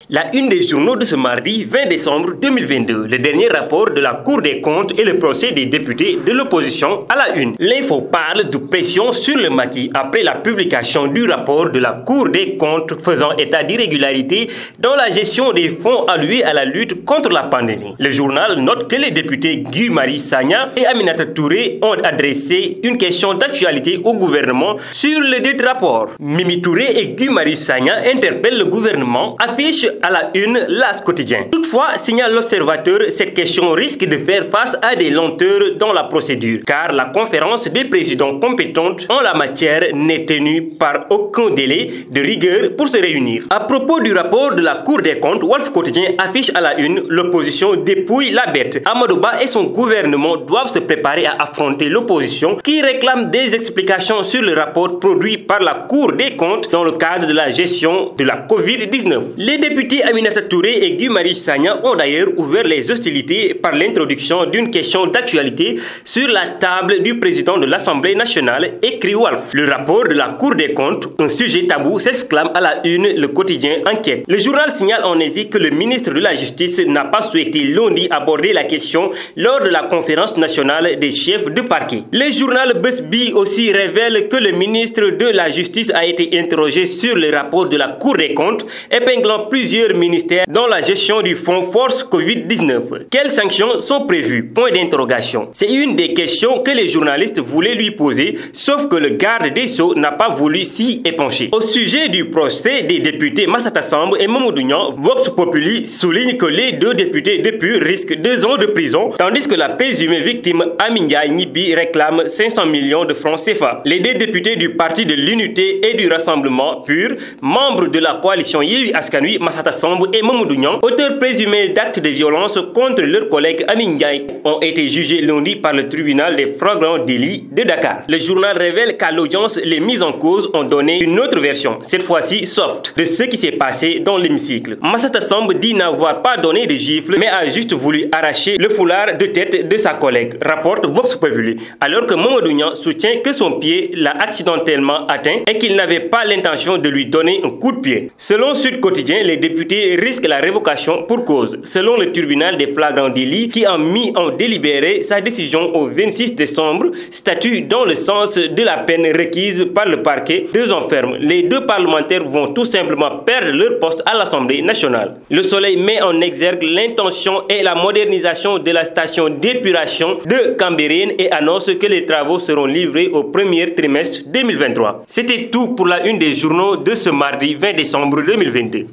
La une des journaux de ce mardi 20 décembre 2022, le dernier rapport de la Cour des comptes et le procès des députés de l'opposition à la une. L'info parle de pression sur le maquis après la publication du rapport de la Cour des comptes faisant état d'irrégularités dans la gestion des fonds alloués à la lutte contre la pandémie. Le journal note que les députés Guy Marius Sagna et Aminata Touré ont adressé une question d'actualité au gouvernement sur le dit rapport. Mimi Touré et Guy Marius Sagna interpellent le gouvernement, affichent à la une L'As quotidien. Toutefois, signale l'observateur, cette question risque de faire face à des lenteurs dans la procédure, car la conférence des présidents compétentes en la matière n'est tenue par aucun délai de rigueur pour se réunir. À propos du rapport de la Cour des comptes, Walf Quotidien affiche à la une l'opposition dépouille la bête. Amadou Ba et son gouvernement doivent se préparer à affronter l'opposition qui réclame des explications sur le rapport produit par la Cour des comptes dans le cadre de la gestion de la Covid-19. Les députés Aminata Touré et Guy Marius Sagna ont d'ailleurs ouvert les hostilités par l'introduction d'une question d'actualité sur la table du président de l'Assemblée nationale, écrit Walf. Le rapport de la Cour des comptes, un sujet tabou, s'exclame à la une le quotidien Enquête. Le journal signale en effet que le ministre de la Justice n'a pas souhaité lundi aborder la question lors de la conférence nationale des chefs de parquet. Le journal Besbi aussi révèle que le ministre de la Justice a été interrogé sur le rapport de la Cour des comptes, épinglant plusieurs ministères dans la gestion du fonds Force Covid-19. Quelles sanctions sont prévues? Point d'interrogation. C'est une des questions que les journalistes voulaient lui poser, sauf que le garde des Sceaux n'a pas voulu s'y épancher. Au sujet du procès des députés Massata Samb et Mamadou Niang, Vox Populi souligne que les deux députés de PUR risquent 2 ans de prison, tandis que la présumée victime Amy Ndiaye Gniby réclame 500 millions de francs CFA. Les deux députés du Parti de l'Unité et du Rassemblement PUR, membres de la coalition Yewwi Askan Wi, Massata Samb et Mamadou Niang, auteurs présumés d'actes de violence contre leurs collègues Amy Ndiaye, ont été jugés lundi par le tribunal des flagrants délits de Dakar. Le journal révèle qu'à l'audience, les mises en cause ont donné une autre version, cette fois-ci soft, de ce qui s'est passé dans l'hémicycle. Massata Samb dit n'avoir pas donné de gifle, mais a juste voulu arracher le foulard de tête de sa collègue, rapporte Vox Populi, alors que Mamadou Niang soutient que son pied l'a accidentellement atteint et qu'il n'avait pas l'intention de lui donner un coup de pied. Selon Sud Quotidien, les députés risquent la révocation pour cause, selon le tribunal des flagrants délits qui a mis en délibéré sa décision au 26 décembre, statut dans le sens de la peine requise par le parquet, 2 ans ferme. Les deux parlementaires vont tout simplement perdre leur poste à l'Assemblée nationale. Le Soleil met en exergue l'intention et la modernisation de la station d'épuration de Cambérène et annonce que les travaux seront livrés au premier trimestre 2023. C'était tout pour la une des journaux de ce mardi 20 décembre 2022.